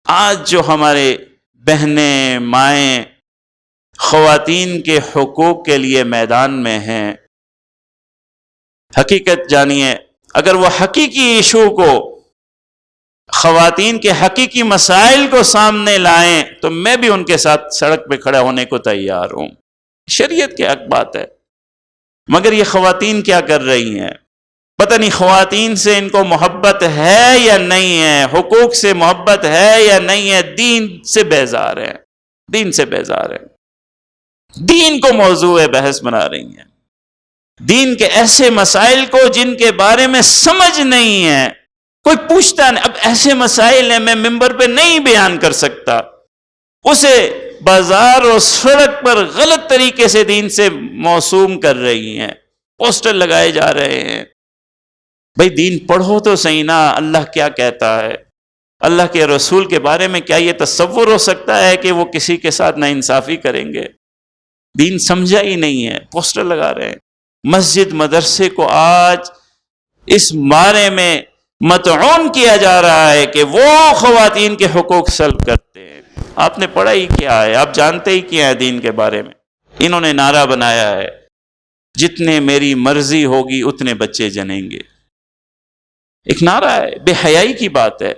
آج جو ہمارے بہنیں مائیں خواتین کے حقوق کے لیے میدان میں ہیں، حقیقت جانیے، اگر وہ حقیقی ایشو کو، خواتین کے حقیقی مسائل کو سامنے لائیں تو میں بھی ان کے ساتھ سڑک پہ کھڑا ہونے کو تیار ہوں۔ شریعت کے حق بات ہے، مگر یہ خواتین کیا کر رہی ہیں؟ پتہ نہیں خواتین سے ان کو محبت ہے یا نہیں ہے، حقوق سے محبت ہے یا نہیں ہے، دین سے بیزار ہے، دین سے بیزار ہے، دین کو موضوع بحث بنا رہی ہیں، دین کے ایسے مسائل کو جن کے بارے میں سمجھ نہیں ہے، کوئی پوچھتا نہیں۔ اب ایسے مسائل ہیں میں ممبر پہ نہیں بیان کر سکتا، اسے بازار اور سڑک پر غلط طریقے سے دین سے موسوم کر رہی ہیں، پوسٹر لگائے جا رہے ہیں۔ بھئی دین پڑھو تو صحیح نا، اللہ کیا کہتا ہے، اللہ کے رسول کے بارے میں کیا یہ تصور ہو سکتا ہے کہ وہ کسی کے ساتھ ناانصافی کریں گے؟ دین سمجھا ہی نہیں ہے، پوسٹر لگا رہے ہیں۔ مسجد مدرسے کو آج اس بارے میں مطعون کیا جا رہا ہے کہ وہ خواتین کے حقوق سلب کرتے ہیں۔ آپ نے پڑھا ہی کیا ہے، آپ جانتے ہی کیا ہے دین کے بارے میں؟ انہوں نے نعرہ بنایا ہے، جتنے میری مرضی ہوگی اتنے بچے جنیں گے۔ ایک نعرہ ہے، بے حیائی کی بات ہے،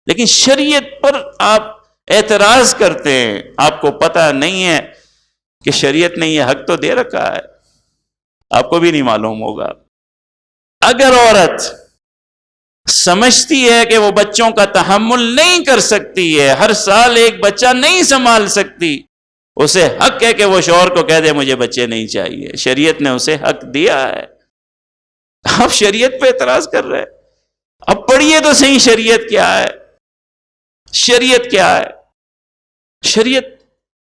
لیکن شریعت پر آپ اعتراض کرتے ہیں۔ آپ کو پتہ نہیں ہے کہ شریعت نے یہ حق تو دے رکھا ہے، آپ کو بھی نہیں معلوم ہوگا۔ اگر عورت سمجھتی ہے کہ وہ بچوں کا تحمل نہیں کر سکتی ہے، ہر سال ایک بچہ نہیں سنبھال سکتی، اسے حق ہے کہ وہ شوہر کو کہہ دے مجھے بچے نہیں چاہیے، شریعت نے اسے حق دیا ہے۔ آپ شریعت پہ اعتراض کر رہے ہیں؟ اب پڑھیے تو صحیح شریعت کیا ہے، شریعت کیا ہے۔ شریعت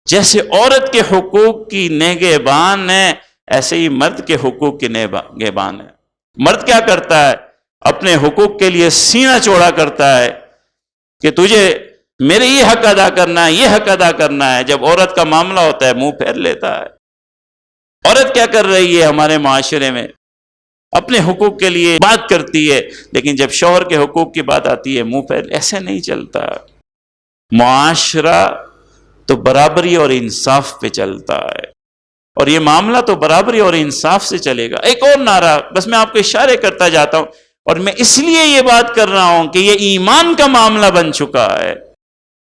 جیسے عورت کے حقوق کی نگہبان ہے، ایسے ہی مرد کے حقوق کی نگہبان ہے۔ مرد کیا کرتا ہے؟ اپنے حقوق کے لیے سینہ چوڑا کرتا ہے کہ تجھے میرے یہ حق ادا کرنا ہے، یہ حق ادا کرنا ہے۔ جب عورت کا معاملہ ہوتا ہے منہ پھیر لیتا ہے۔ عورت کیا کر رہی ہے ہمارے معاشرے میں؟ اپنے حقوق کے لیے بات کرتی ہے، لیکن جب شوہر کے حقوق کی بات آتی ہے منہ پھیر۔ ایسے نہیں چلتا۔ معاشرہ تو برابری اور انصاف پہ چلتا ہے، اور یہ معاملہ تو برابری اور انصاف سے چلے گا۔ ایک اور نعرہ، بس میں آپ کو اشارے کرتا جاتا ہوں، اور میں اس لیے یہ بات کر رہا ہوں کہ یہ ایمان کا معاملہ بن چکا ہے۔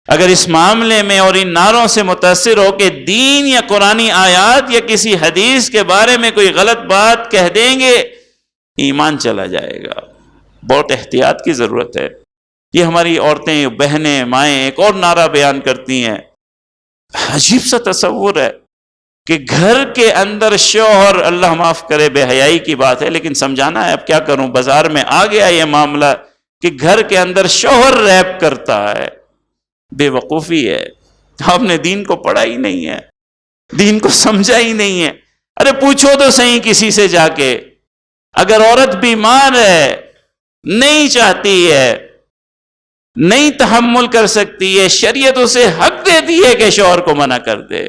اگر اس معاملے میں اور ان نعروں سے متاثر ہو کہ دین یا قرآنی آیات یا کسی حدیث کے بارے میں کوئی غلط بات کہہ دیں گے، ایمان چلا جائے گا۔ بہت احتیاط کی ضرورت ہے۔ یہ ہماری عورتیں، بہنیں، مائیں ایک اور نعرہ بیان کرتی ہیں، عجیب سا تصور ہے کہ گھر کے اندر شوہر، اللہ معاف کرے بے حیائی کی بات ہے لیکن سمجھانا ہے، اب کیا کروں، بازار میں آ گیا یہ معاملہ کہ گھر کے اندر شوہر ریپ کرتا ہے۔ بے وقوفی ہے، آپ نے دین کو پڑھا ہی نہیں ہے، دین کو سمجھا ہی نہیں ہے۔ ارے پوچھو تو صحیح کسی سے جا کے، اگر عورت بیمار ہے، نہیں چاہتی ہے، نہیں تحمل کر سکتی ہے، شریعت اسے حق دیتی ہے کہ شوہر کو منع کر دے۔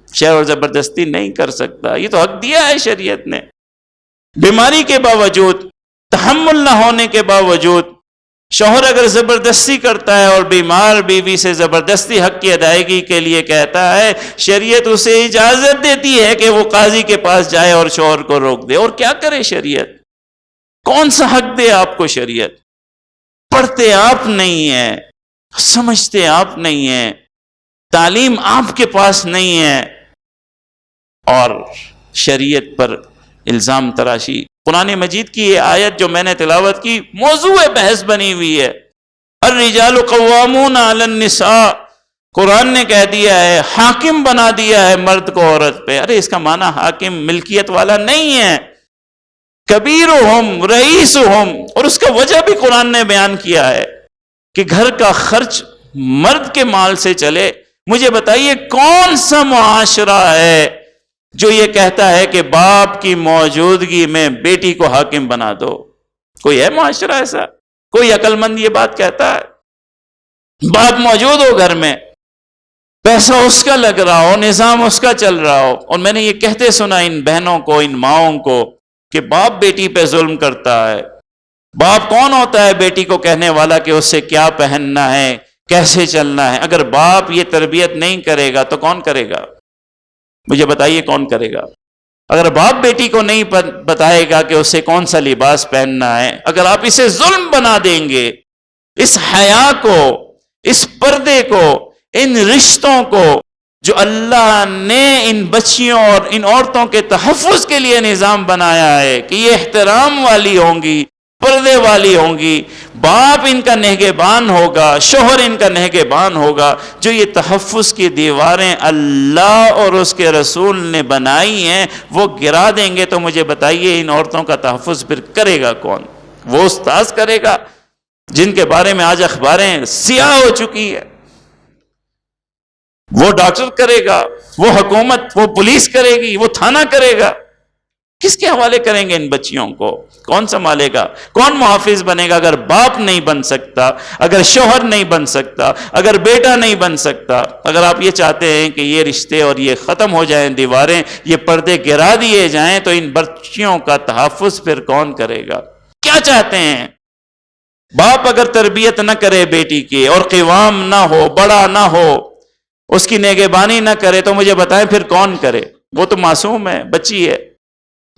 شوہر زبردستی نہیں کر سکتا، یہ تو حق دیا ہے شریعت نے۔ بیماری کے باوجود، تحمل نہ ہونے کے باوجود شوہر اگر زبردستی کرتا ہے اور بیمار بیوی سے زبردستی حق کی ادائیگی کے لیے کہتا ہے، شریعت اسے اجازت دیتی ہے کہ وہ قاضی کے پاس جائے اور شوہر کو روک دے۔ اور کیا کرے شریعت؟ کون سا حق دے آپ کو شریعت؟ پڑھتے آپ نہیں ہیں، سمجھتے آپ نہیں ہیں، تعلیم آپ کے پاس نہیں ہے، اور شریعت پر الزام تراشی۔ قرآن مجید کی یہ آیت جو میں نے تلاوت کی موضوع بحث بنی ہوئی ہے۔ الرجال قوامون علی النساء، قرآن نے کہہ دیا ہے، حاکم بنا دیا ہے مرد کو عورت پہ۔ ارے اس کا معنی حاکم ملکیت والا نہیں ہے، کبیرہم رئیسہم، اور اس کا وجہ بھی قرآن نے بیان کیا ہے کہ گھر کا خرچ مرد کے مال سے چلے۔ مجھے بتائیے کون سا معاشرہ ہے جو یہ کہتا ہے کہ باپ کی موجودگی میں بیٹی کو حاکم بنا دو؟ کوئی ہے معاشرہ ایسا؟ کوئی عقل مند یہ بات کہتا ہے؟ باپ موجود ہو گھر میں، پیسہ اس کا لگ رہا ہو، نظام اس کا چل رہا ہو، اور میں نے یہ کہتے سنا ان بہنوں کو، ان ماؤں کو کہ باپ بیٹی پہ ظلم کرتا ہے۔ باپ کون ہوتا ہے بیٹی کو کہنے والا کہ اس سے کیا پہننا ہے، کیسے چلنا ہے. اگر باپ یہ تربیت نہیں کرے گا تو کون کرے گا؟ مجھے بتائیے کون کرے گا؟ اگر باپ بیٹی کو نہیں بتائے گا کہ اسے کون سا لباس پہننا ہے، اگر آپ اسے ظلم بنا دیں گے، اس حیا کو، اس پردے کو، ان رشتوں کو جو اللہ نے ان بچیوں اور ان عورتوں کے تحفظ کے لیے نظام بنایا ہے کہ یہ احترام والی ہوں گی، پردے والی ہوں گی، باپ ان کا نگہبان ہوگا، شوہر ان کا نگہبان ہوگا، جو یہ تحفظ کی دیواریں اللہ اور اس کے رسول نے بنائی ہیں وہ گرا دیں گے تو مجھے بتائیے ان عورتوں کا تحفظ پھر کرے گا کون؟ وہ استاذ کرے گا جن کے بارے میں آج اخباریں سیاہ ہو چکی ہے؟ وہ ڈاکٹر کرے گا؟ وہ حکومت، وہ پولیس کرے گی؟ وہ تھانہ کرے گا؟ کس کے حوالے کریں گے ان بچیوں کو؟ کون سنبھالے گا؟ کون محافظ بنے گا؟ اگر باپ نہیں بن سکتا، اگر شوہر نہیں بن سکتا، اگر بیٹا نہیں بن سکتا، اگر آپ یہ چاہتے ہیں کہ یہ رشتے اور یہ ختم ہو جائیں، دیواریں، یہ پردے گرا دیے جائیں، تو ان بچیوں کا تحفظ پھر کون کرے گا؟ کیا چاہتے ہیں؟ باپ اگر تربیت نہ کرے بیٹی کی اور قوام نہ ہو، بڑا نہ ہو، اس کی نگہبانی نہ کرے تو مجھے بتائیں پھر کون کرے؟ وہ تو معصوم ہے، بچی ہے،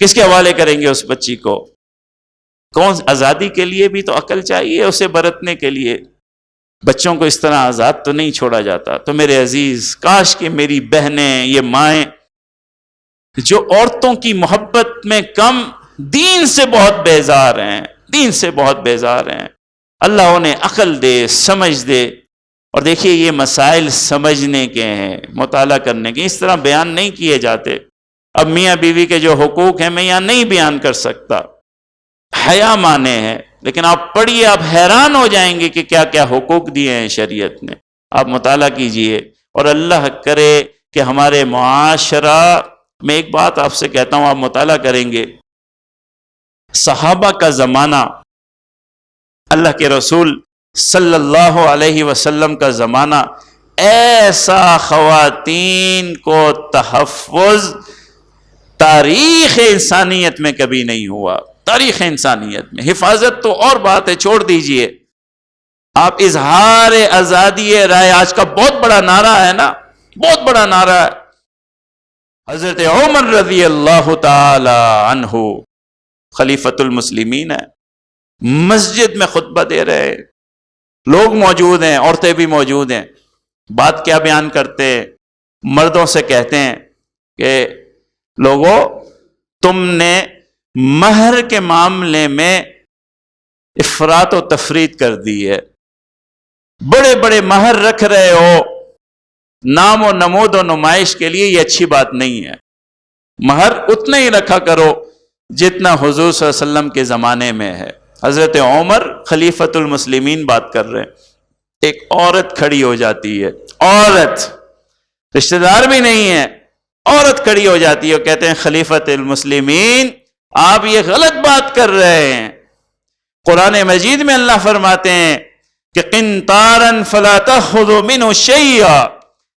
کس کے حوالے کریں گے اس بچی کو؟ کون؟ آزادی کے لیے بھی تو عقل چاہیے اسے برتنے کے لیے. بچوں کو اس طرح آزاد تو نہیں چھوڑا جاتا. تو میرے عزیز، کاش کہ میری بہنیں، یہ مائیں جو عورتوں کی محبت میں کم، دین سے بہت بیزار ہیں، دین سے بہت بیزار ہیں، اللہ انہیں عقل دے، سمجھ دے. اور دیکھیے یہ مسائل سمجھنے کے ہیں، مطالعہ کرنے کے، اس طرح بیان نہیں کیے جاتے. اب میاں بیوی کے جو حقوق ہیں میں یہاں نہیں بیان کر سکتا، حیا مانے ہیں، لیکن آپ پڑھیے، آپ حیران ہو جائیں گے کہ کیا کیا حقوق دیے ہیں شریعت نے. آپ مطالعہ کیجئے اور اللہ کرے کہ ہمارے معاشرہ میں، ایک بات آپ سے کہتا ہوں، آپ مطالعہ کریں گے، صحابہ کا زمانہ، اللہ کے رسول صلی اللہ علیہ وسلم کا زمانہ، ایسا خواتین کو تحفظ تاریخ انسانیت میں کبھی نہیں ہوا. تاریخ انسانیت میں حفاظت تو اور بات ہے، چھوڑ دیجئے. آپ اظہار آزادی رائے، آج کا بہت بڑا نعرہ ہے نا، بہت بڑا نعرہ ہے. حضرت عمر رضی اللہ تعالی عنہ خلیفۃ المسلمین ہے، مسجد میں خطبہ دے رہے ہیں، لوگ موجود ہیں، عورتیں بھی موجود ہیں. بات کیا بیان کرتے ہیں؟ مردوں سے کہتے ہیں کہ لوگوں، تم نے مہر کے معاملے میں افراط و تفریط کر دی ہے، بڑے بڑے مہر رکھ رہے ہو نام و نمود و نمائش کے لیے، یہ اچھی بات نہیں ہے. مہر اتنا ہی رکھا کرو جتنا حضور صلی اللہ علیہ وسلم کے زمانے میں ہے. حضرت عمر خلیفۃ المسلمین بات کر رہے ہیں. ایک عورت کھڑی ہو جاتی ہے، عورت، رشتہ دار بھی نہیں ہے، عورت کھڑی ہو جاتی ہے اور کہتے ہیں خلیفۃ المسلمین آپ یہ غلط بات کر رہے ہیں. قرآن مجید میں اللہ فرماتے ہیں کہ قنطارا فلا تأخذوا منه شیئا،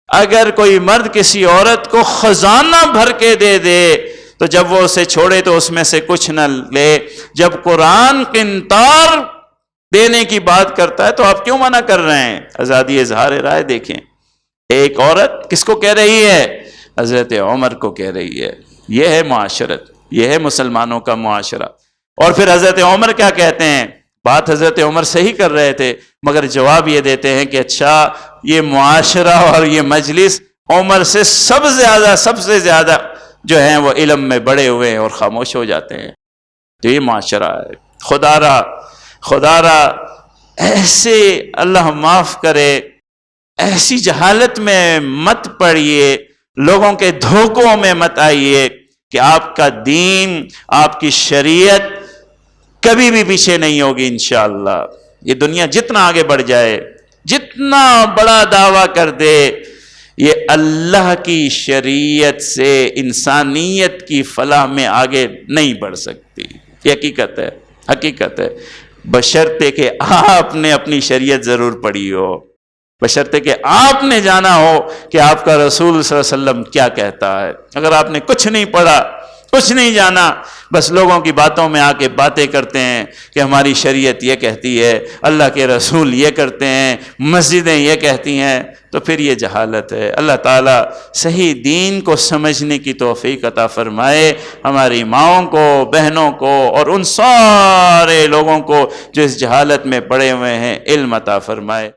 اگر کوئی مرد کسی عورت کو خزانہ بھر کے دے دے تو جب وہ اسے چھوڑے تو اس میں سے کچھ نہ لے. جب قرآن قنطار دینے کی بات کرتا ہے تو آپ کیوں منع کر رہے ہیں؟ آزادی اظہار رائے دیکھیں، ایک عورت کس کو کہہ رہی ہے؟ حضرت عمر کو کہہ رہی ہے. یہ ہے معاشرت، یہ ہے مسلمانوں کا معاشرہ. اور پھر حضرت عمر کیا کہتے ہیں؟ بات حضرت عمر صحیح کر رہے تھے مگر جواب یہ دیتے ہیں کہ اچھا، یہ معاشرہ اور یہ مجلس عمر سے سب سے زیادہ جو ہیں وہ علم میں بڑے ہوئے ہیں اور خاموش ہو جاتے ہیں. تو یہ معاشرہ ہے. خدا را ایسے، اللہ معاف کرے، ایسی جہالت میں مت پڑیے، لوگوں کے دھوکوں میں مت آئیے کہ آپ کا دین، آپ کی شریعت کبھی بھی پیچھے نہیں ہوگی انشاءاللہ. یہ دنیا جتنا آگے بڑھ جائے، جتنا بڑا دعویٰ کر دے، یہ اللہ کی شریعت سے انسانیت کی فلاح میں آگے نہیں بڑھ سکتی. یہ حقیقت ہے، حقیقت ہے. بشرطے کہ آپ نے اپنی شریعت ضرور پڑھی ہو، بشرطے کہ آپ نے جانا ہو کہ آپ کا رسول صلی اللہ علیہ وسلم کیا کہتا ہے. اگر آپ نے کچھ نہیں پڑھا، کچھ نہیں جانا، بس لوگوں کی باتوں میں آ کے باتیں کرتے ہیں کہ ہماری شریعت یہ کہتی ہے، اللہ کے رسول یہ کرتے ہیں، مسجدیں یہ کہتی ہیں، تو پھر یہ جہالت ہے۔ اللہ تعالیٰ صحیح دین کو سمجھنے کی توفیق عطا فرمائے، ہماری ماؤں کو، بہنوں کو اور ان سارے لوگوں کو جو اس جہالت میں پڑے ہوئے ہیں علم عطا فرمائے۔